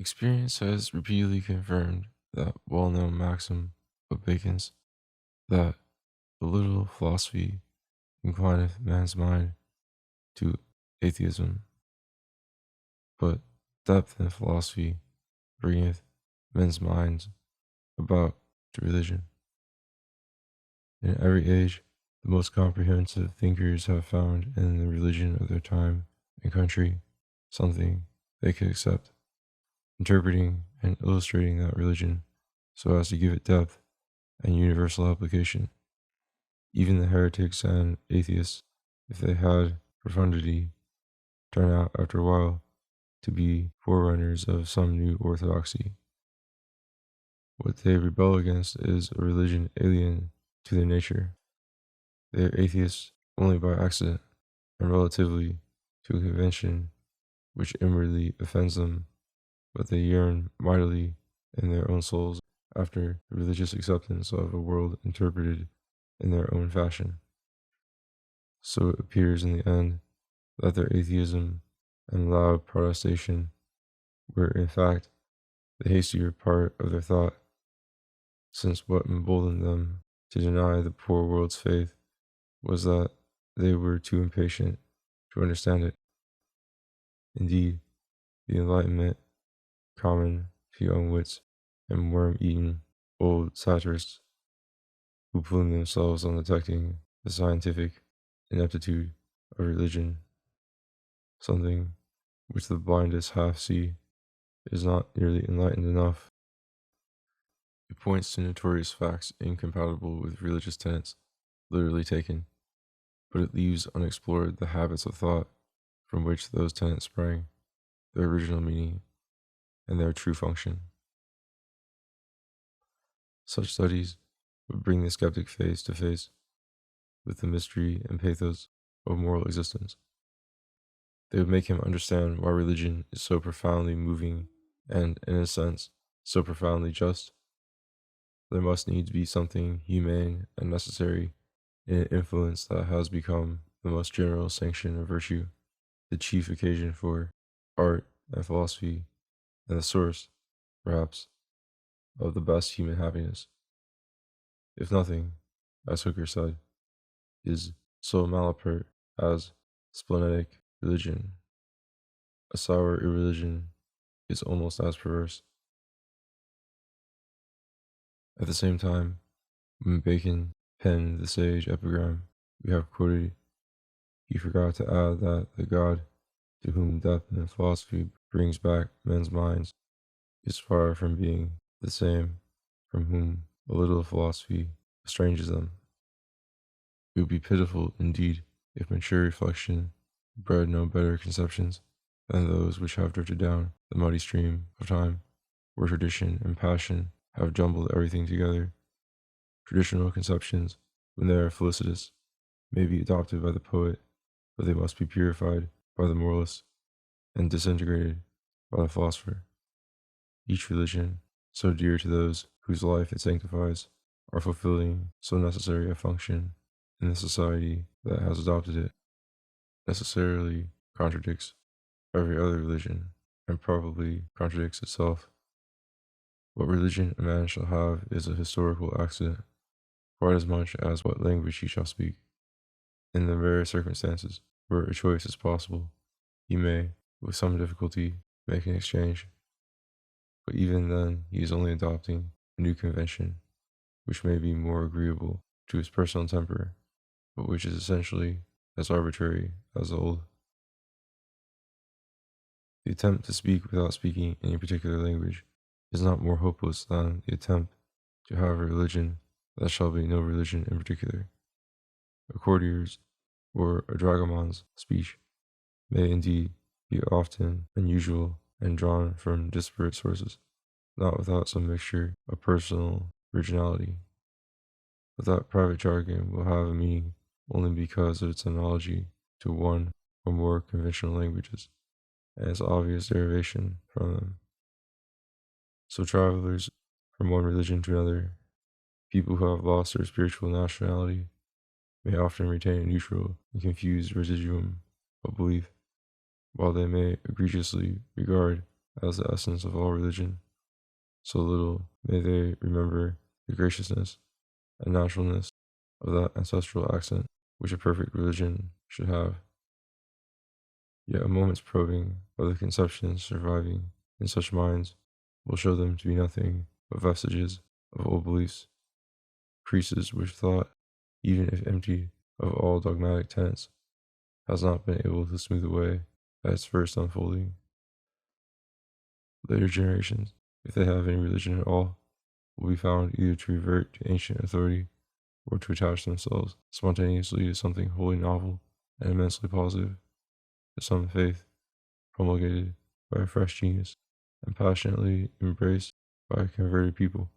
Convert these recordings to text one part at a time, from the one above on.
Experience has repeatedly confirmed that well known maxim of Bacon's that a little philosophy inclineth man's mind to atheism, but depth in philosophy bringeth men's minds about to religion. In every age, the most comprehensive thinkers have found in the religion of their time and country something they could accept, interpreting and illustrating that religion so as to give it depth and universal application. Even the heretics and atheists, if they had profundity, turn out after a while to be forerunners of some new orthodoxy. What they rebel against is a religion alien to their nature. They are atheists only by accident and relatively to a convention which inwardly offends them, but they yearn mightily in their own souls after the religious acceptance of a world interpreted in their own fashion. So it appears in the end that their atheism and loud protestation were in fact the hastier part of their thought, since what emboldened them to deny the poor world's faith was that they were too impatient to understand it. Indeed, the Enlightenment, common to young wits and worm-eaten old satirists who plume themselves on detecting the scientific ineptitude of religion, something which the blindest half see, is not nearly enlightened enough. It points to notorious facts incompatible with religious tenets, literally taken, but it leaves unexplored the habits of thought from which those tenets sprang, their original meaning, and their true function. Such studies would bring the skeptic face to face with the mystery and pathos of moral existence. They would make him understand why religion is so profoundly moving and, in a sense, so profoundly just. There must needs be something humane and necessary in an influence that has become the most general sanction of virtue, the chief occasion for art and philosophy, and the source, perhaps, of the best human happiness. If nothing, as Hooker said, is so malapert as splenetic religion, a sour irreligion is almost as perverse. At the same time, when Bacon penned the sage epigram we have quoted, he forgot to add that the God to whom depth in philosophy brings back men's minds is far from being the same from whom a little philosophy estranges them. It would be pitiful, indeed, if mature reflection bred no better conceptions than those which have drifted down the muddy stream of time, where tradition and passion have jumbled everything together. Traditional conceptions, when they are felicitous, may be adopted by the poet, but they must be purified by the moralist and disintegrated by the philosopher. Each religion, so dear to those whose life it sanctifies, are fulfilling so necessary a function in the society that has adopted it, necessarily contradicts every other religion, and probably contradicts itself. What religion a man shall have is a historical accident, quite as much as what language he shall speak. In the rare circumstances where a choice is possible, he may, with some difficulty, make an exchange. But even then, he is only adopting a new convention, which may be more agreeable to his personal temper, but which is essentially as arbitrary as the old. The attempt to speak without speaking any particular language is not more hopeless than the attempt to have a religion that shall be no religion in particular. A courtier's or a dragoman's speech may indeed be often unusual and drawn from disparate sources, not without some mixture of personal originality. But that private jargon will have a meaning only because of its analogy to one or more conventional languages, and its obvious derivation from them. So travelers from one religion to another, people who have lost their spiritual nationality, may often retain a neutral and confused residuum of belief, while they may egregiously regard as the essence of all religion, so little may they remember the graciousness and naturalness of that ancestral accent which a perfect religion should have. Yet a moment's probing of the conceptions surviving in such minds will show them to be nothing but vestiges of old beliefs, creases which thought, even if emptied of all dogmatic tenets, has not been able to smooth away at its first unfolding. Later generations, if they have any religion at all, will be found either to revert to ancient authority or to attach themselves spontaneously to something wholly novel and immensely positive, to some faith promulgated by a fresh genius and passionately embraced by a converted people.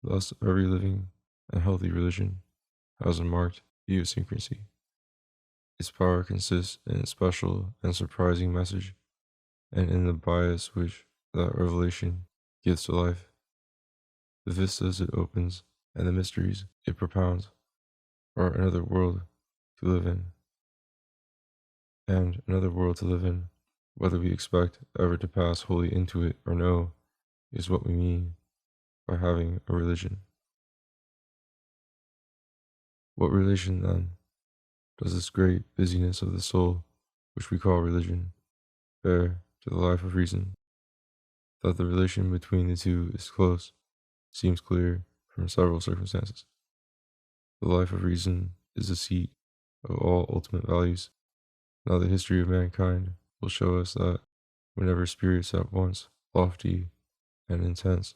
Thus, every living and healthy religion has a marked idiosyncrasy. Its power consists in its special and surprising message, and in the bias which that revelation gives to life, the vistas it opens, and the mysteries it propounds, are another world to live in. And another world to live in, whether we expect ever to pass wholly into it or no, is what we mean by having a religion. What relation, then, does this great busyness of the soul, which we call religion, bear to the life of reason? That the relation between the two is close seems clear from several circumstances. The life of reason is the seat of all ultimate values. Now the history of mankind will show us that whenever spirits at once lofty and intense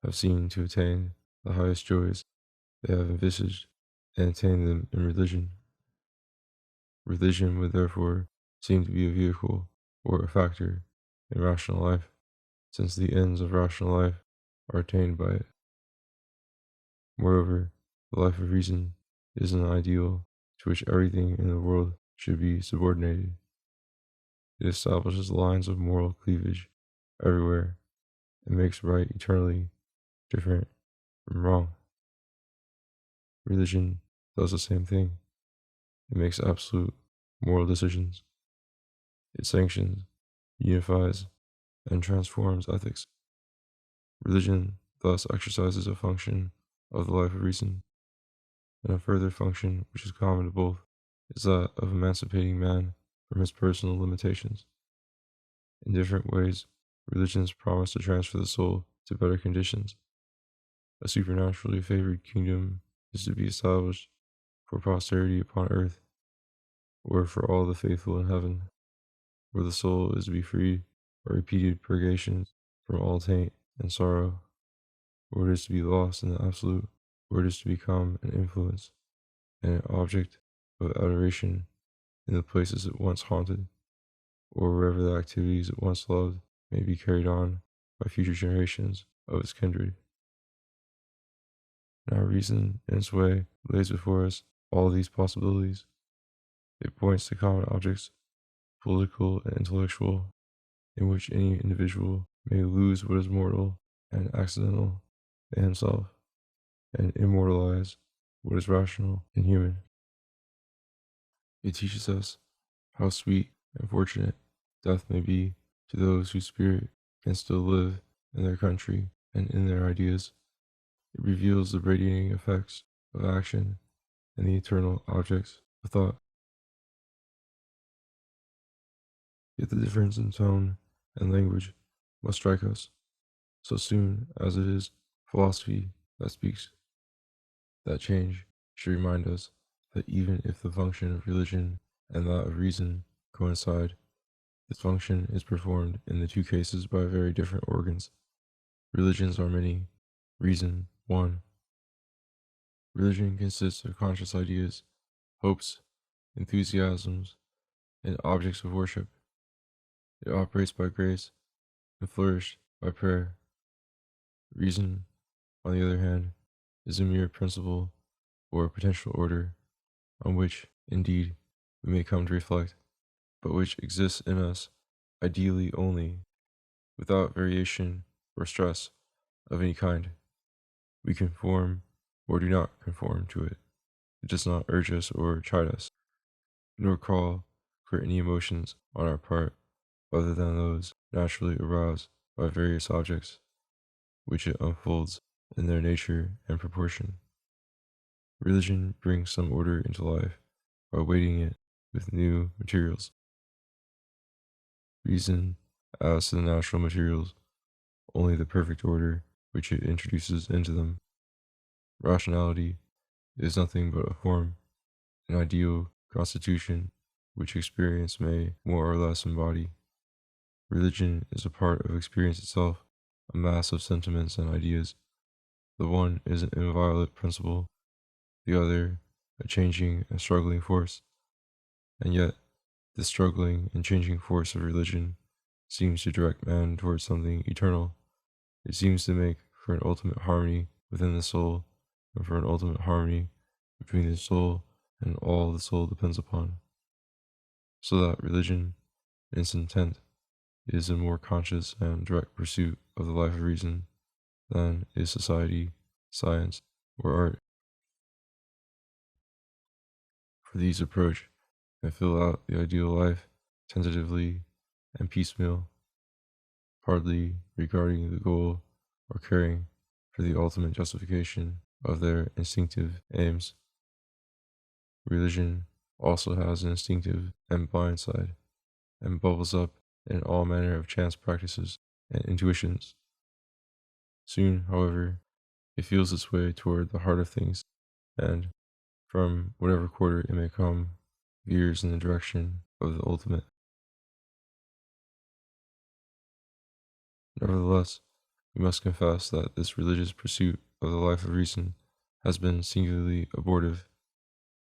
have seemed to attain the highest joys, they have envisaged and attained them in religion. Religion would therefore seem to be a vehicle or a factor in rational life, since the ends of rational life are attained by it. Moreover, the life of reason is an ideal to which everything in the world should be subordinated. It establishes lines of moral cleavage everywhere and makes right eternally different from wrong. Religion does the same thing. It makes absolute moral decisions. It sanctions, unifies, and transforms ethics. Religion thus exercises a function of the life of reason, and a further function which is common to both is that of emancipating man from his personal limitations. In different ways, religions promise to transfer the soul to better conditions. A supernaturally favored kingdom is to be established for posterity upon earth, or for all the faithful in heaven, where the soul is to be freed by repeated purgations from all taint and sorrow, or it is to be lost in the absolute, or it is to become an influence and an object of adoration in the places it once haunted, or wherever the activities it once loved may be carried on by future generations of its kindred. Now reason, in its way, lays before us all these possibilities. It points to common objects, political and intellectual, in which any individual may lose what is mortal and accidental in himself, and immortalize what is rational and human. It teaches us how sweet and fortunate death may be to those whose spirit can still live in their country and in their ideas. It reveals the radiating effects of action and the eternal objects of thought. Yet the difference in tone and language must strike us, so soon as it is philosophy that speaks. That change should remind us that even if the function of religion and that of reason coincide, its function is performed in the two cases by very different organs. Religions are many, reason one. Religion consists of conscious ideas, hopes, enthusiasms, and objects of worship. It operates by grace and flourishes by prayer. Reason, on the other hand, is a mere principle or potential order, on which, indeed, we may come to reflect, but which exists in us ideally only, without variation or stress of any kind. We conform or do not conform to it. It does not urge us or chide us, nor call for any emotions on our part, other than those naturally aroused by various objects, which it unfolds in their nature and proportion. Religion brings some order into life by weighting it with new materials. Reason adds to the natural materials only the perfect order which it introduces into them. Rationality is nothing but a form, an ideal constitution which experience may more or less embody. Religion is a part of experience itself, a mass of sentiments and ideas. The one is an inviolate principle, the other a changing and struggling force. And yet, the struggling and changing force of religion seems to direct man towards something eternal. It seems to make for an ultimate harmony within the soul, and for an ultimate harmony between the soul and all the soul depends upon. So that religion, in its intent, is a more conscious and direct pursuit of the life of reason than is society, science, or art. For these approach and fill out the ideal life tentatively and piecemeal, hardly regarding the goal or caring for the ultimate justification of their instinctive aims. Religion also has an instinctive and blind side, and bubbles up in all manner of chance practices and intuitions. Soon, however, it feels its way toward the heart of things, and, from whatever quarter it may come, veers in the direction of the ultimate. Nevertheless, we must confess that this religious pursuit of the life of reason has been singularly abortive.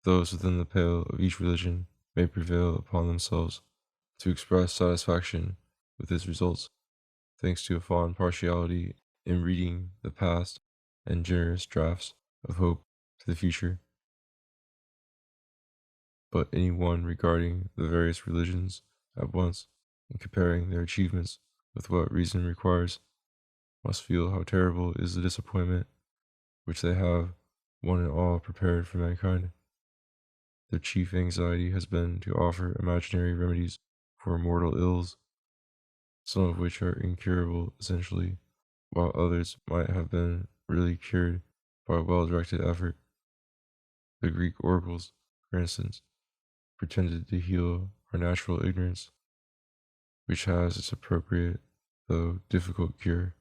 Those within the pale of each religion may prevail upon themselves to express satisfaction with its results, thanks to a fond partiality in reading the past and generous drafts of hope to the future. But any one regarding the various religions at once and comparing their achievements with what reason requires must feel how terrible is the disappointment which they have one and all prepared for mankind. Their chief anxiety has been to offer imaginary remedies for mortal ills, some of which are incurable essentially, while others might have been really cured by a well-directed effort. The Greek oracles, for instance, pretended to heal our natural ignorance, which has its appropriate, though difficult cure,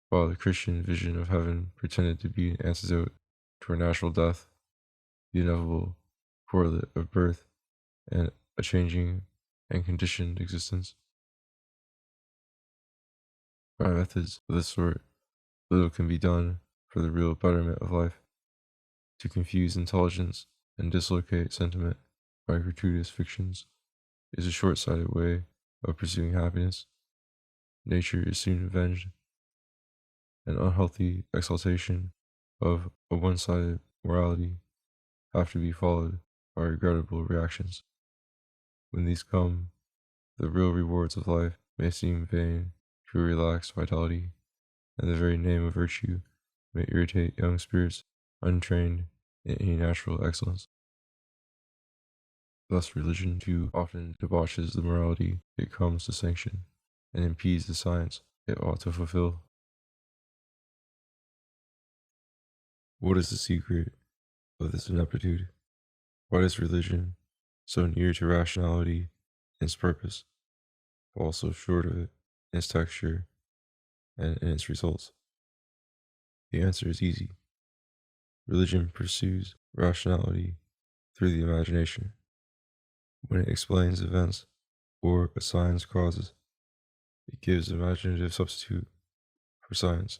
while the Christian vision of heaven pretended to be an antidote to our natural death, the inevitable correlate of birth and a changing and conditioned existence. By methods of this sort, little can be done for the real betterment of life. To confuse intelligence and dislocate sentiment by gratuitous fictions is a short-sighted way of pursuing happiness. Nature is soon avenged. An unhealthy exaltation of a one-sided morality have to be followed by regrettable reactions. When these come, the real rewards of life may seem vain to a relaxed vitality, and the very name of virtue may irritate young spirits untrained in any natural excellence. Thus religion too often debauches the morality it comes to sanction, and impedes the science it ought to fulfill. What is the secret of this ineptitude? Why is religion, so near to rationality in its purpose, fall so short of it in its texture and in its results? The answer is easy. Religion pursues rationality through the imagination. When it explains events or assigns causes, it gives imaginative substitute for science.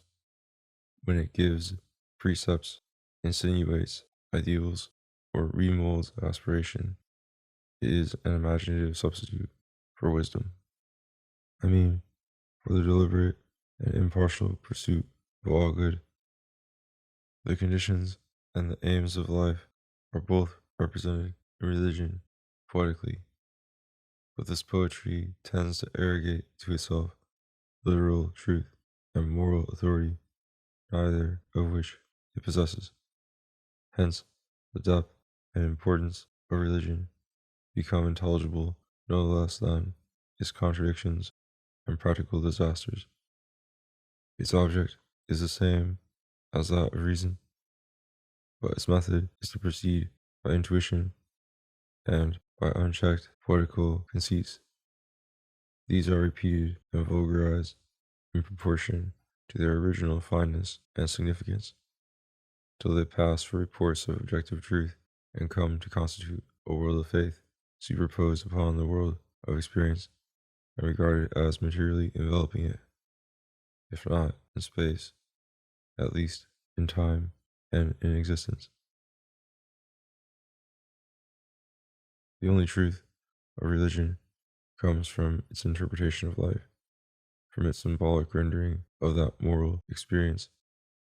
When it gives precepts, insinuates ideals, or remolds aspiration, it is an imaginative substitute for wisdom. I mean, for the deliberate and impartial pursuit of all good. The conditions and the aims of life are both represented in religion poetically, but this poetry tends to arrogate to itself literal truth and moral authority, neither of which it possesses. Hence, the depth and importance of religion become intelligible no less than its contradictions and practical disasters. Its object is the same as that of reason, but its method is to proceed by intuition and by unchecked poetical conceits. These are repeated and vulgarized in proportion to their original fineness and significance, till they pass for reports of objective truth and come to constitute a world of faith superposed upon the world of experience and regarded as materially enveloping it, if not in space, at least in time and in existence. The only truth of religion comes from its interpretation of life, from its symbolic rendering of that moral experience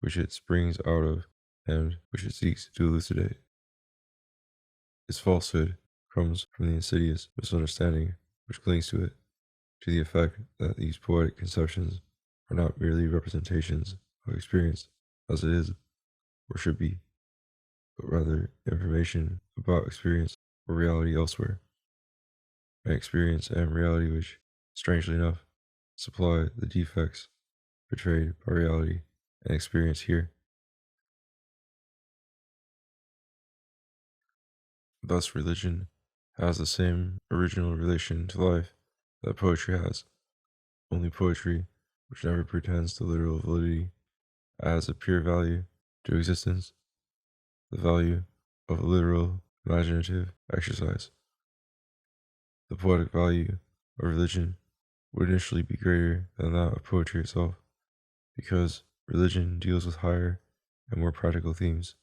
which it springs out of and which it seeks to elucidate. Its falsehood comes from the insidious misunderstanding which clings to it, to the effect that these poetic conceptions are not merely representations of experience as it is or should be, but rather information about experience or reality elsewhere, an experience and reality which, strangely enough, supply the defects betrayed by reality and experience here. Thus, religion has the same original relation to life that poetry has, only poetry, which never pretends to literal validity, adds a pure value to existence, the value of a literal imaginative exercise. The poetic value of religion would initially be greater than that of poetry itself, because religion deals with higher and more practical themes,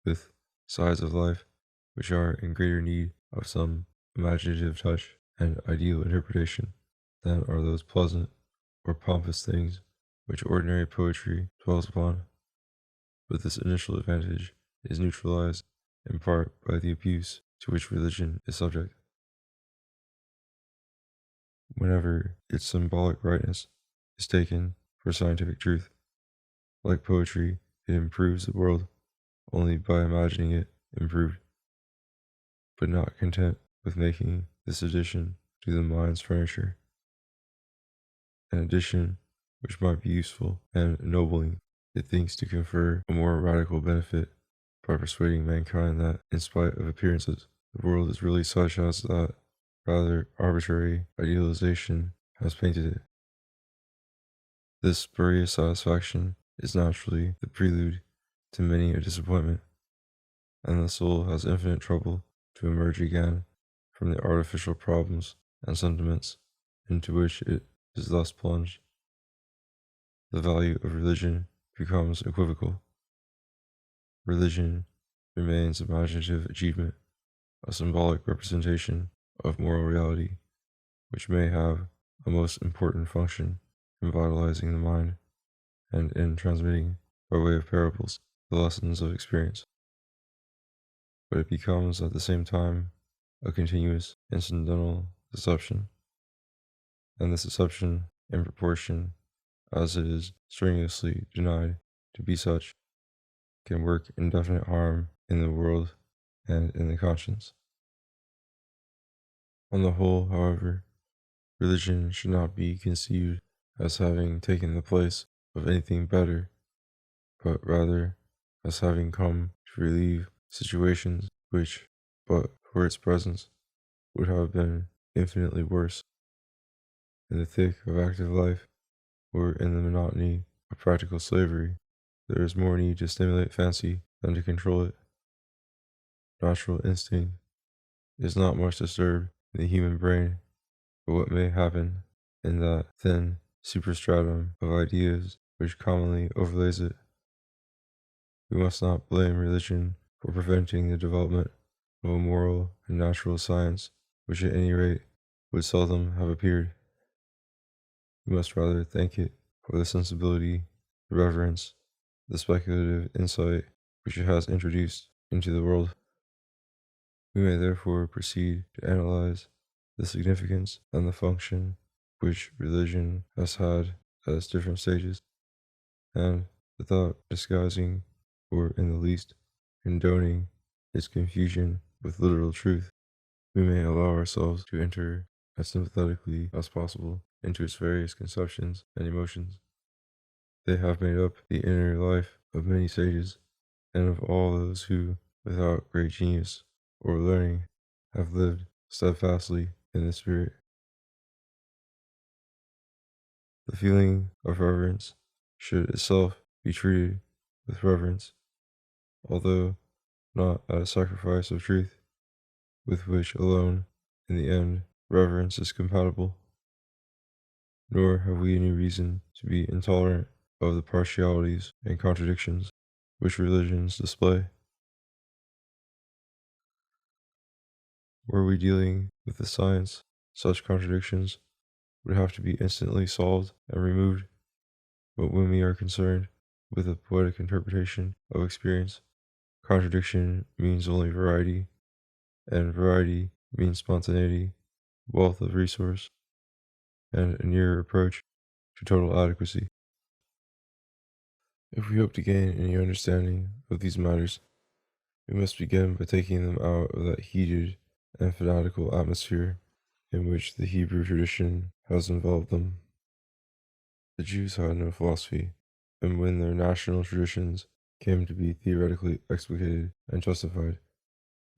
with sides of life which are in greater need of some imaginative touch and ideal interpretation than are those pleasant or pompous things which ordinary poetry dwells upon. But this initial advantage is neutralized in part by the abuse to which religion is subject. Whenever its symbolic rightness is taken for scientific truth, like poetry, it improves the world only by imagining it improved, but not content with making this addition to the mind's furniture, an addition which might be useful and ennobling. It thinks to confer a more radical benefit by persuading mankind that, in spite of appearances, the world is really such as that rather arbitrary idealization has painted it. This spurious satisfaction is naturally the prelude to many a disappointment, and the soul has infinite trouble to emerge again from the artificial problems and sentiments into which it is thus plunged. The value of religion becomes equivocal. Religion remains imaginative achievement, a symbolic representation of moral reality, which may have a most important function in vitalizing the mind and in transmitting, by way of parables, the lessons of experience. But it becomes at the same time a continuous incidental deception, and this deception, in proportion as it is strenuously denied to be such, can work indefinite harm in the world and in the conscience. On the whole, however, religion should not be conceived as having taken the place of anything better, but rather as having come to relieve situations which, but for its presence, would have been infinitely worse. In the thick of active life, or in the monotony of practical slavery, there is more need to stimulate fancy than to control it. Natural instinct is not much disturbed in the human brain, but what may happen in that thin superstratum of ideas which commonly overlays it. We must not blame religion for preventing the development of a moral and natural science which at any rate would seldom have appeared. We must rather thank it for the sensibility, the reverence, the speculative insight which it has introduced into the world. We may therefore proceed to analyze the significance and the function which religion has had at its different stages, and without disguising or in the least condoning its confusion with literal truth, we may allow ourselves to enter as sympathetically as possible into its various conceptions and emotions. They have made up the inner life of many sages, and of all those who, without great genius or learning, have lived steadfastly in the spirit. The feeling of reverence should itself be treated with reverence, although not at a sacrifice of truth, with which alone, in the end, reverence is compatible. Nor have we any reason to be intolerant of the partialities and contradictions which religions display. Were we dealing with the science, such contradictions would have to be instantly solved and removed. But when we are concerned with a poetic interpretation of experience, contradiction means only variety, and variety means spontaneity, wealth of resource, and a nearer approach to total adequacy. If we hope to gain any understanding of these matters, we must begin by taking them out of that heated and fanatical atmosphere in which the Hebrew tradition has enveloped them. The Jews had no philosophy, and when their national traditions came to be theoretically explicated and justified,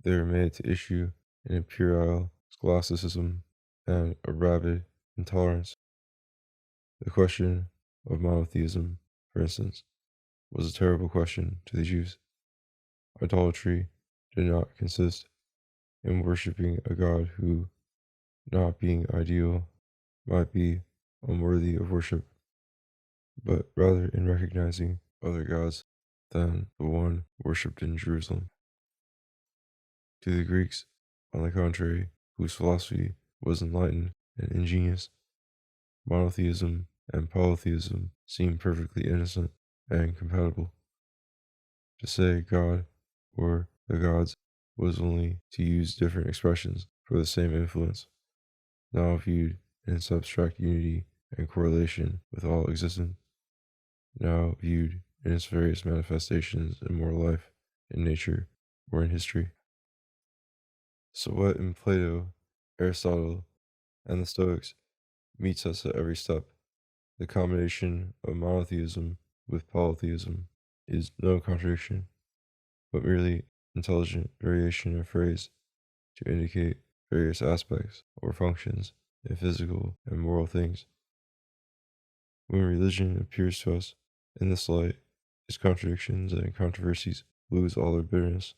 they were made to issue an imperial scholasticism and a rabid intolerance. The question of monotheism, for instance, was a terrible question to the Jews. Idolatry did not consist in worshipping a God who, not being ideal, might be unworthy of worship, but rather in recognizing other gods than the one worshipped in Jerusalem. To the Greeks, on the contrary, whose philosophy was enlightened and ingenious, monotheism and polytheism seemed perfectly innocent and compatible. To say God or the gods was only to use different expressions for the same influence, now viewed in its abstract unity and correlation with all existence, now viewed in its various manifestations in moral life, in nature, or in history. So what in Plato, Aristotle, and the Stoics meets us at every step, the combination of monotheism with polytheism, is no contradiction, but merely intelligent variation of phrase to indicate various aspects or functions in physical and moral things. When religion appears to us in this light, its contradictions and controversies lose all their bitterness.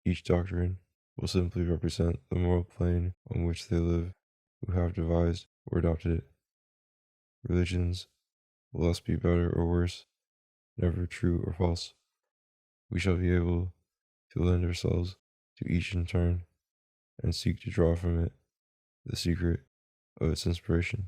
Each doctrine will simply represent the moral plane on which they live who have devised or adopted it. Religions will thus be better or worse, never true or false. We shall be able to lend ourselves to each in turn and seek to draw from it the secret of its inspiration.